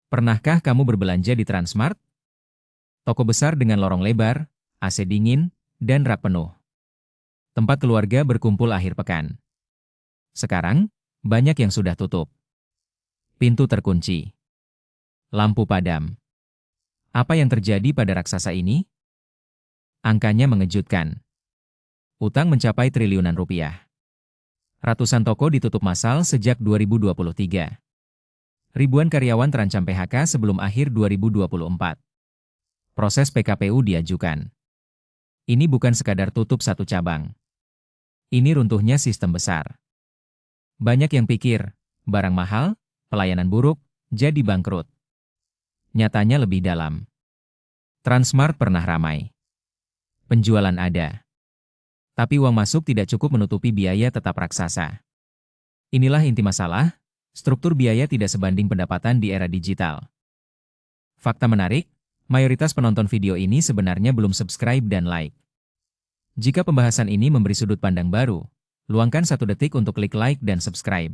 Pernahkah kamu berbelanja di Transmart? Toko besar dengan lorong lebar, AC dingin, dan rak penuh. Tempat keluarga berkumpul akhir pekan. Sekarang, banyak yang sudah tutup. Pintu terkunci. Lampu padam. Apa yang terjadi pada raksasa ini? Angkanya mengejutkan. Utang mencapai triliunan rupiah. Ratusan toko ditutup massal sejak 2023. Ribuan karyawan terancam PHK sebelum akhir 2024. Proses PKPU diajukan. Ini bukan sekadar tutup satu cabang. Ini runtuhnya sistem besar. Banyak yang pikir, barang mahal, pelayanan buruk, jadi bangkrut. Nyatanya lebih dalam. Transmart pernah ramai. Penjualan ada. Tapi uang masuk tidak cukup menutupi biaya tetap raksasa. Inilah inti masalah, struktur biaya tidak sebanding pendapatan di era digital. Fakta menarik, mayoritas penonton video ini sebenarnya belum subscribe dan like. Jika pembahasan ini memberi sudut pandang baru, luangkan 1 detik untuk klik like dan subscribe.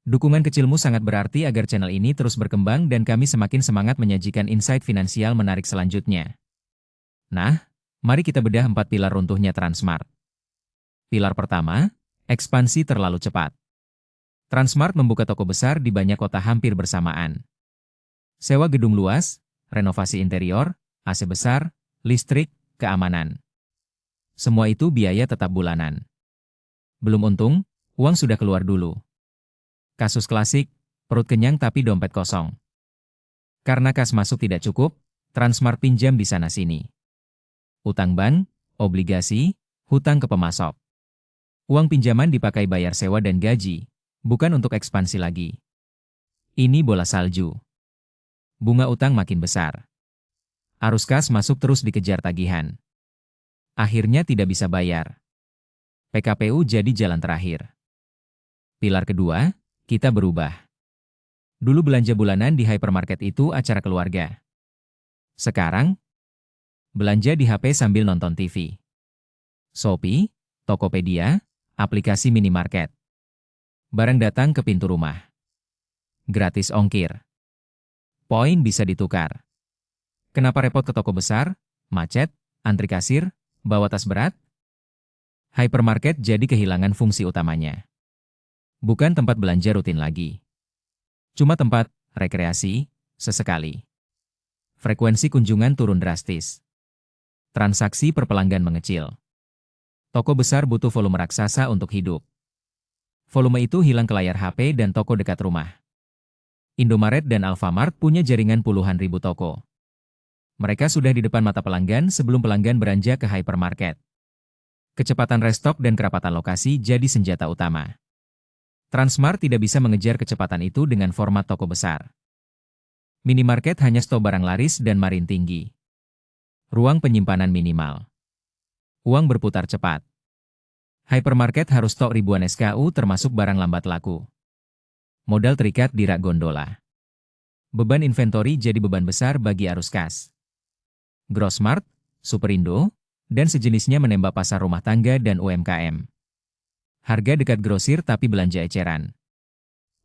Dukungan kecilmu sangat berarti agar channel ini terus berkembang dan kami semakin semangat menyajikan insight finansial menarik selanjutnya. Nah, mari kita bedah 4 pilar runtuhnya Transmart. Pilar pertama, ekspansi terlalu cepat. Transmart membuka toko besar di banyak kota hampir bersamaan. Sewa gedung luas, renovasi interior, AC besar, listrik, keamanan. Semua itu biaya tetap bulanan. Belum untung, uang sudah keluar dulu. Kasus klasik, perut kenyang tapi dompet kosong. Karena kas masuk tidak cukup, Transmart pinjam di sana-sini. Utang bank, obligasi, hutang ke pemasok. Uang pinjaman dipakai bayar sewa dan gaji, bukan untuk ekspansi lagi. Ini bola salju. Bunga utang makin besar. Arus kas masuk terus dikejar tagihan. Akhirnya tidak bisa bayar. PKPU jadi jalan terakhir. Pilar kedua, kita berubah. Dulu belanja bulanan di hypermarket itu acara keluarga. Sekarang, belanja di HP sambil nonton TV. Shopee, Tokopedia, aplikasi minimarket. Barang datang ke pintu rumah. Gratis ongkir. Poin bisa ditukar. Kenapa repot ke toko besar, macet, antri kasir, bawa tas berat? Hypermarket jadi kehilangan fungsi utamanya. Bukan tempat belanja rutin lagi. Cuma tempat rekreasi, sesekali. Frekuensi kunjungan turun drastis. Transaksi per pelanggan mengecil. Toko besar butuh volume raksasa untuk hidup. Volume itu hilang ke layar HP dan toko dekat rumah. Indomaret dan Alfamart punya jaringan puluhan ribu toko. Mereka sudah di depan mata pelanggan sebelum pelanggan beranjak ke hypermarket. Kecepatan restock dan kerapatan lokasi jadi senjata utama. Transmart tidak bisa mengejar kecepatan itu dengan format toko besar. Minimarket hanya stok barang laris dan marin tinggi. Ruang penyimpanan minimal. Uang berputar cepat. Hypermarket harus stok ribuan SKU termasuk barang lambat laku. Modal terikat di rak gondola. Beban inventori jadi beban besar bagi arus kas. Grossmart, Superindo, dan sejenisnya menembak pasar rumah tangga dan UMKM. Harga dekat grosir tapi belanja eceran.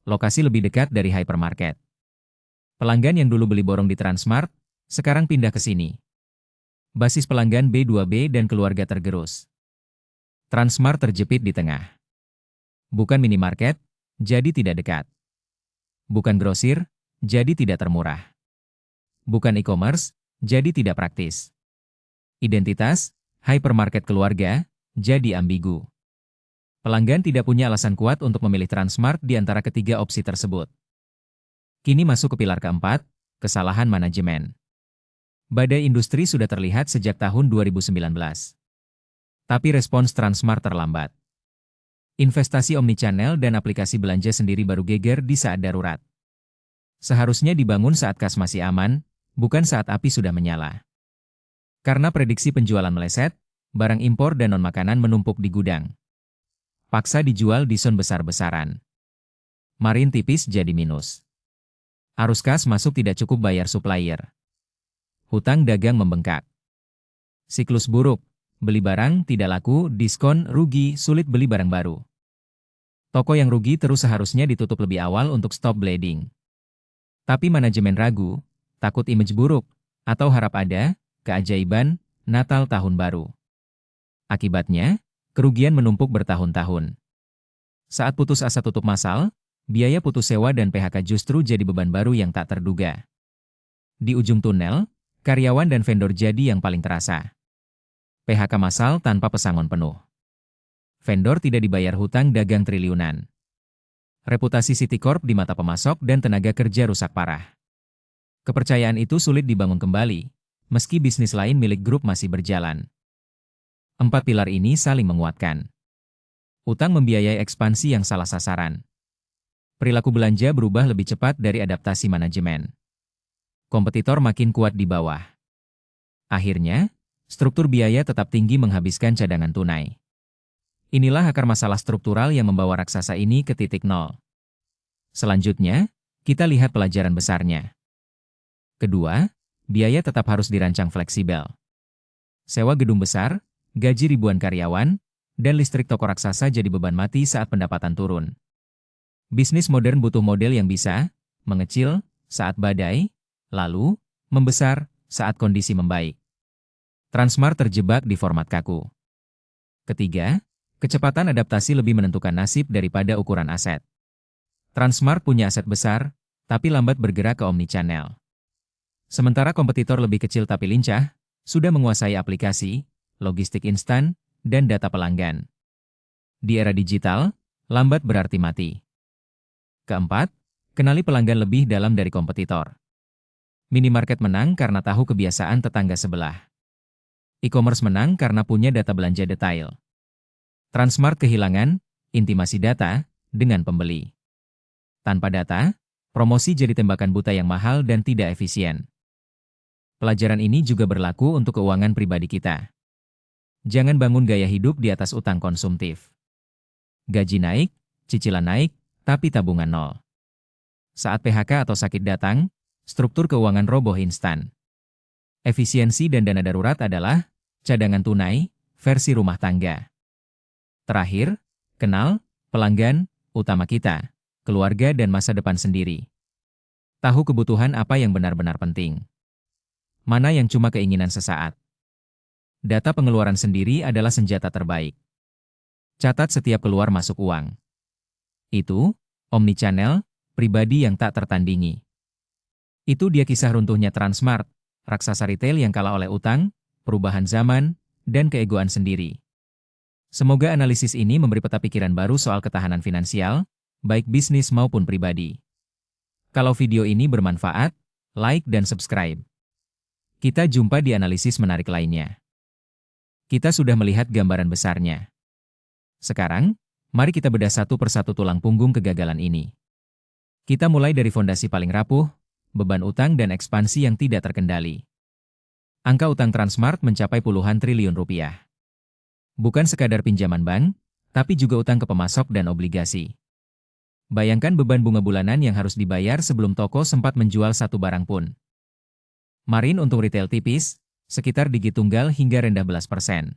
Lokasi lebih dekat dari hypermarket. Pelanggan yang dulu beli borong di Transmart, sekarang pindah ke sini. Basis pelanggan B2B dan keluarga tergerus. Transmart terjepit di tengah. Bukan minimarket, jadi tidak dekat. Bukan grosir, jadi tidak termurah. Bukan e-commerce, jadi tidak praktis. Identitas, hypermarket keluarga, jadi ambigu. Pelanggan tidak punya alasan kuat untuk memilih Transmart di antara ketiga opsi tersebut. Kini masuk ke pilar keempat, kesalahan manajemen. Badai industri sudah terlihat sejak tahun 2019. Tapi respons Transmart terlambat. Investasi omnichannel dan aplikasi belanja sendiri baru geger di saat darurat. Seharusnya dibangun saat kas masih aman, bukan saat api sudah menyala. Karena prediksi penjualan meleset, barang impor dan non-makanan menumpuk di gudang. Paksa dijual di zon besar-besaran. Marin tipis jadi minus. Arus kas masuk tidak cukup bayar supplier. Hutang dagang membengkak. Siklus buruk, beli barang tidak laku, diskon, rugi, sulit beli barang baru. Toko yang rugi terus seharusnya ditutup lebih awal untuk stop bleeding. Tapi manajemen ragu, takut image buruk, atau harap ada keajaiban Natal Tahun Baru. Akibatnya, kerugian menumpuk bertahun-tahun. Saat putus asa tutup massal, biaya putus sewa dan PHK justru jadi beban baru yang tak terduga. Di ujung tunnel, karyawan dan vendor jadi yang paling terasa. PHK massal tanpa pesangon penuh. Vendor tidak dibayar hutang dagang triliunan. Reputasi Citicorp di mata pemasok dan tenaga kerja rusak parah. Kepercayaan itu sulit dibangun kembali, meski bisnis lain milik grup masih berjalan. 4 pilar ini saling menguatkan. Utang membiayai ekspansi yang salah sasaran. Perilaku belanja berubah lebih cepat dari adaptasi manajemen. Kompetitor makin kuat di bawah. Akhirnya, struktur biaya tetap tinggi menghabiskan cadangan tunai. Inilah akar masalah struktural yang membawa raksasa ini ke titik nol. Selanjutnya, kita lihat pelajaran besarnya. Kedua, biaya tetap harus dirancang fleksibel. Sewa gedung besar, gaji ribuan karyawan, dan listrik toko raksasa jadi beban mati saat pendapatan turun. Bisnis modern butuh model yang bisa mengecil saat badai, lalu membesar saat kondisi membaik. Transmart terjebak di format kaku. Ketiga, kecepatan adaptasi lebih menentukan nasib daripada ukuran aset. Transmart punya aset besar, tapi lambat bergerak ke omnichannel. Sementara kompetitor lebih kecil tapi lincah, sudah menguasai aplikasi, logistik instan, dan data pelanggan. Di era digital, lambat berarti mati. Keempat, kenali pelanggan lebih dalam dari kompetitor. Minimarket menang karena tahu kebiasaan tetangga sebelah. E-commerce menang karena punya data belanja detail. Transmart kehilangan intimasi data dengan pembeli. Tanpa data, promosi jadi tembakan buta yang mahal dan tidak efisien. Pelajaran ini juga berlaku untuk keuangan pribadi kita. Jangan bangun gaya hidup di atas utang konsumtif. Gaji naik, cicilan naik, tapi tabungan nol. Saat PHK atau sakit datang, struktur keuangan roboh instan. Efisiensi dan dana darurat adalah cadangan tunai versi rumah tangga. Terakhir, kenal pelanggan utama kita, keluarga dan masa depan sendiri. Tahu kebutuhan apa yang benar-benar penting. Mana yang cuma keinginan sesaat. Data pengeluaran sendiri adalah senjata terbaik. Catat setiap keluar masuk uang. Itu, omnichannel, pribadi yang tak tertandingi. Itu dia kisah runtuhnya Transmart, raksasa retail yang kalah oleh utang, perubahan zaman, dan keegoan sendiri. Semoga analisis ini memberi peta pikiran baru soal ketahanan finansial, baik bisnis maupun pribadi. Kalau video ini bermanfaat, like dan subscribe. Kita jumpa di analisis menarik lainnya. Kita sudah melihat gambaran besarnya. Sekarang, mari kita bedah satu persatu tulang punggung kegagalan ini. Kita mulai dari fondasi paling rapuh, beban utang dan ekspansi yang tidak terkendali. Angka utang Transmart mencapai puluhan triliun rupiah. Bukan sekadar pinjaman bank, tapi juga utang ke pemasok dan obligasi. Bayangkan beban bunga bulanan yang harus dibayar sebelum toko sempat menjual satu barang pun. Marin untung retail tipis, sekitar digit tunggal hingga rendah belas persen.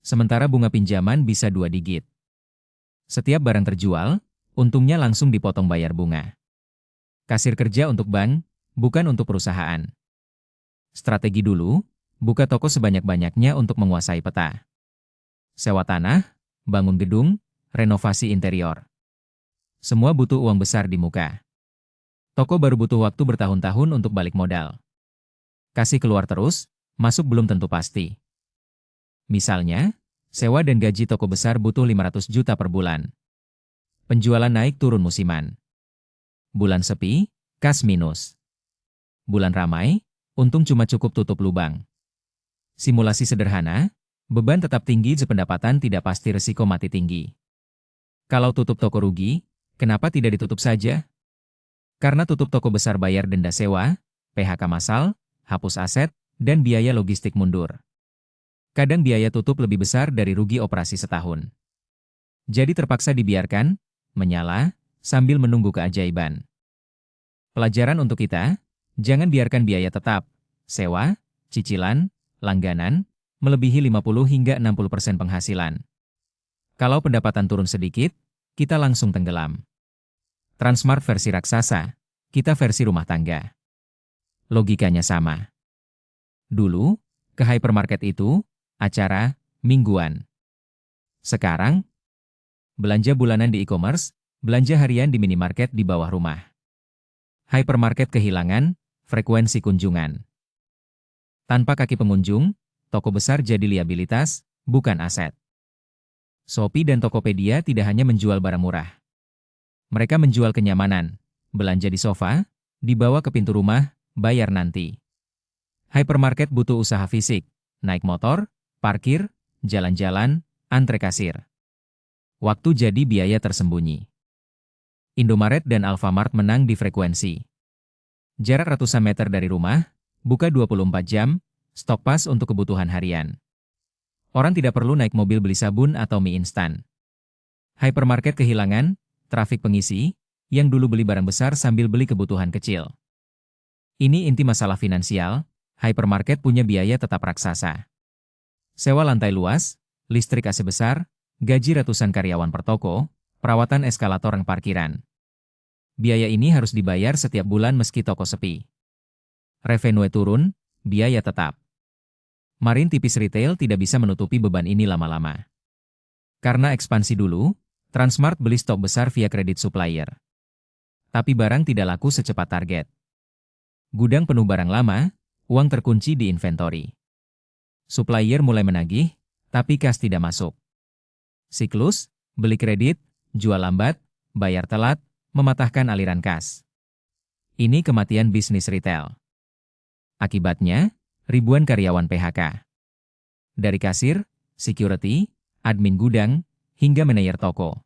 Sementara bunga pinjaman bisa 2 digit. Setiap barang terjual, untungnya langsung dipotong bayar bunga. Kasir kerja untuk bank, bukan untuk perusahaan. Strategi dulu, buka toko sebanyak-banyaknya untuk menguasai peta. Sewa tanah, bangun gedung, renovasi interior. Semua butuh uang besar di muka. Toko baru butuh waktu bertahun-tahun untuk balik modal. Kasih keluar terus, masuk belum tentu pasti. Misalnya, sewa dan gaji toko besar butuh 500 juta per bulan. Penjualan naik turun musiman. Bulan sepi, kas minus. Bulan ramai, untung cuma cukup tutup lubang. Simulasi sederhana, beban tetap tinggi pendapatan tidak pasti resiko mati tinggi. Kalau tutup toko rugi, kenapa tidak ditutup saja? Karena tutup toko besar bayar denda sewa, PHK massal, hapus aset, dan biaya logistik mundur. Kadang biaya tutup lebih besar dari rugi operasi setahun. Jadi terpaksa dibiarkan, menyala, sambil menunggu keajaiban. Pelajaran untuk kita, jangan biarkan biaya tetap, sewa, cicilan, langganan, melebihi 50 hingga 60% penghasilan. Kalau pendapatan turun sedikit, kita langsung tenggelam. Transmart versi raksasa, kita versi rumah tangga. Logikanya sama. Dulu, ke hypermarket itu, acara, mingguan. Sekarang, belanja bulanan di e-commerce, belanja harian di minimarket di bawah rumah. Hypermarket kehilangan frekuensi kunjungan. Tanpa kaki pengunjung, toko besar jadi liabilitas, bukan aset. Shopee dan Tokopedia tidak hanya menjual barang murah. Mereka menjual kenyamanan, belanja di sofa, dibawa ke pintu rumah, bayar nanti. Hypermarket butuh usaha fisik, naik motor, parkir, jalan-jalan, antre kasir. Waktu jadi biaya tersembunyi. Indomaret dan Alfamart menang di frekuensi. Jarak ratusan meter dari rumah, buka 24 jam, stok pas untuk kebutuhan harian. Orang tidak perlu naik mobil beli sabun atau mie instan. Hypermarket kehilangan trafik pengisi, yang dulu beli barang besar sambil beli kebutuhan kecil. Ini inti masalah finansial, hypermarket punya biaya tetap raksasa. Sewa lantai luas, listrik AC besar, gaji ratusan karyawan per toko, perawatan eskalator dan parkiran. Biaya ini harus dibayar setiap bulan meski toko sepi. Revenue turun, biaya tetap. Marin tipis retail tidak bisa menutupi beban ini lama-lama. Karena ekspansi dulu, Transmart beli stok besar via kredit supplier. Tapi barang tidak laku secepat target. Gudang penuh barang lama, uang terkunci di inventory. Supplier mulai menagih, tapi kas tidak masuk. Siklus, beli kredit, jual lambat, bayar telat, mematahkan aliran kas. Ini kematian bisnis retail. Akibatnya, ribuan karyawan PHK. Dari kasir, security, admin gudang, hingga manajer toko.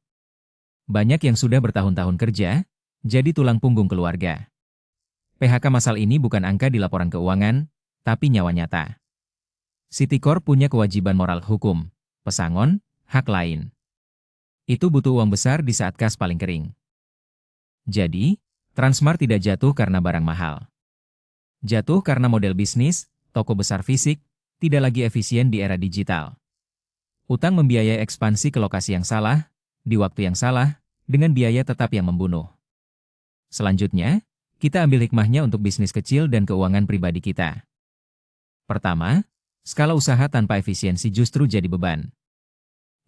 Banyak yang sudah bertahun-tahun kerja, jadi tulang punggung keluarga. PHK massal ini bukan angka di laporan keuangan, tapi nyawa nyata. Citicorp punya kewajiban moral hukum, pesangon, hak lain. Itu butuh uang besar di saat kas paling kering. Jadi, Transmart tidak jatuh karena barang mahal. Jatuh karena model bisnis, toko besar fisik, tidak lagi efisien di era digital. Utang membiayai ekspansi ke lokasi yang salah, di waktu yang salah, dengan biaya tetap yang membunuh. Selanjutnya, kita ambil hikmahnya untuk bisnis kecil dan keuangan pribadi kita. Pertama, skala usaha tanpa efisiensi justru jadi beban.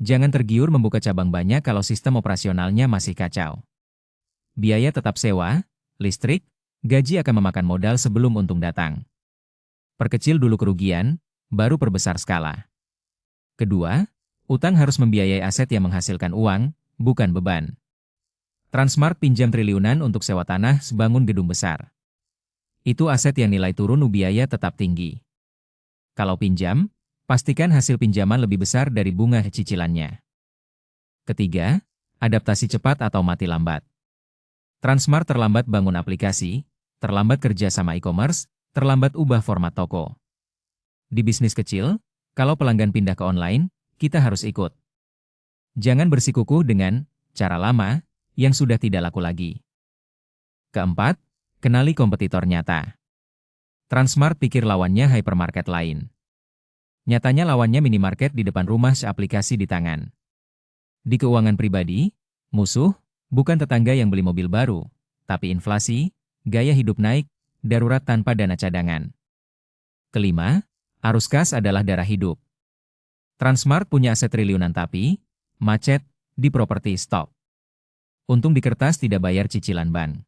Jangan tergiur membuka cabang banyak kalau sistem operasionalnya masih kacau. Biaya tetap sewa, listrik, gaji akan memakan modal sebelum untung datang. Perkecil dulu kerugian, baru perbesar skala. Kedua, utang harus membiayai aset yang menghasilkan uang, bukan beban. Transmart pinjam triliunan untuk sewa tanah sebangun gedung besar. Itu aset yang nilai turun biaya tetap tinggi. Kalau pinjam, pastikan hasil pinjaman lebih besar dari bunga cicilannya. Ketiga, adaptasi cepat atau mati lambat. Transmart terlambat bangun aplikasi, terlambat kerja sama e-commerce, terlambat ubah format toko. Di bisnis kecil, kalau pelanggan pindah ke online, kita harus ikut. Jangan bersikukuh dengan cara lama yang sudah tidak laku lagi. Keempat, kenali kompetitor nyata. Transmart pikir lawannya hypermarket lain. Nyatanya lawannya minimarket di depan rumah seaplikasi di tangan. Di keuangan pribadi, musuh bukan tetangga yang beli mobil baru, tapi inflasi, gaya hidup naik, darurat tanpa dana cadangan. Kelima, arus kas adalah darah hidup. Transmart punya aset triliunan tapi macet di properti stok. Untung di kertas tidak bayar cicilan bank.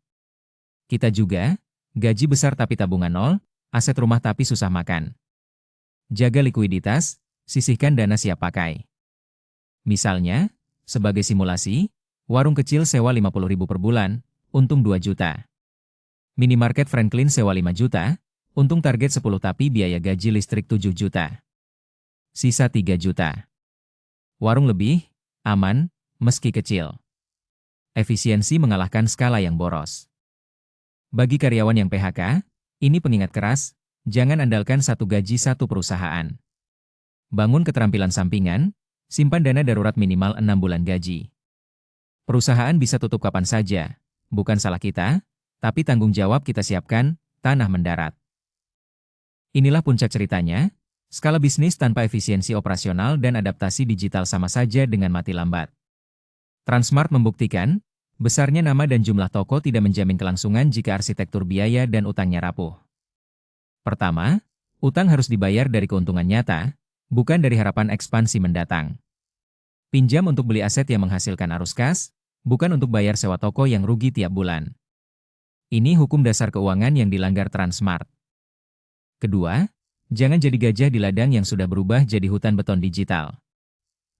Kita juga, gaji besar tapi tabungan nol, aset rumah tapi susah makan. Jaga likuiditas, sisihkan dana siap pakai. Misalnya, sebagai simulasi, warung kecil sewa 50.000 per bulan, untung 2 juta. Minimarket Franklin sewa 5 juta, untung target 10 tapi biaya gaji listrik 7 juta. Sisa 3 juta. Warung lebih aman, meski kecil. Efisiensi mengalahkan skala yang boros. Bagi karyawan yang PHK, ini pengingat keras, jangan andalkan satu gaji satu perusahaan. Bangun keterampilan sampingan, simpan dana darurat minimal 6 bulan gaji. Perusahaan bisa tutup kapan saja, bukan salah kita, tapi tanggung jawab kita siapkan, tanah mendarat. Inilah puncak ceritanya, skala bisnis tanpa efisiensi operasional dan adaptasi digital sama saja dengan mati lambat. Transmart membuktikan, Besarnya nama dan jumlah toko tidak menjamin kelangsungan jika arsitektur biaya dan utangnya rapuh. Pertama, utang harus dibayar dari keuntungan nyata, bukan dari harapan ekspansi mendatang. Pinjam untuk beli aset yang menghasilkan arus kas, bukan untuk bayar sewa toko yang rugi tiap bulan. Ini hukum dasar keuangan yang dilanggar Transmart. Kedua, jangan jadi gajah di ladang yang sudah berubah jadi hutan beton digital.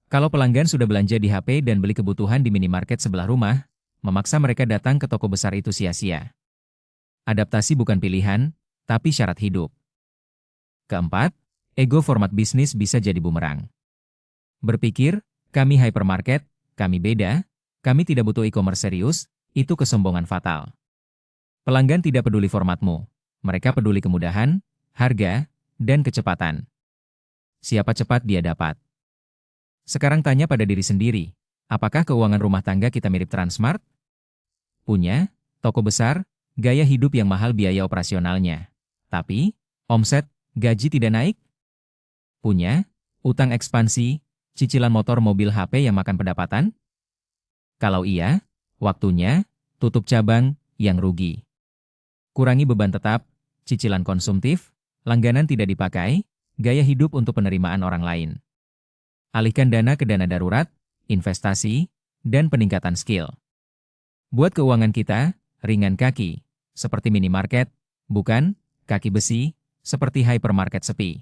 Kalau pelanggan sudah belanja di HP dan beli kebutuhan di minimarket sebelah rumah, memaksa mereka datang ke toko besar itu sia-sia. Adaptasi bukan pilihan, tapi syarat hidup. Keempat, ego format bisnis bisa jadi bumerang. Berpikir, kami hypermarket, kami beda, kami tidak butuh e-commerce serius, itu kesombongan fatal. Pelanggan tidak peduli formatmu, mereka peduli kemudahan, harga, dan kecepatan. Siapa cepat dia dapat. Sekarang tanya pada diri sendiri, apakah keuangan rumah tangga kita mirip Transmart? Punya, toko besar, gaya hidup yang mahal biaya operasionalnya. Tapi, omset, gaji tidak naik? Punya, utang ekspansi, cicilan motor mobil HP yang makan pendapatan? Kalau iya, waktunya, tutup cabang, yang rugi. Kurangi beban tetap, cicilan konsumtif, langganan tidak dipakai, gaya hidup untuk penerimaan orang lain. Alihkan dana ke dana darurat, investasi, dan peningkatan skill. Buat keuangan kita, ringan kaki, seperti minimarket, bukan kaki besi, seperti hypermarket sepi.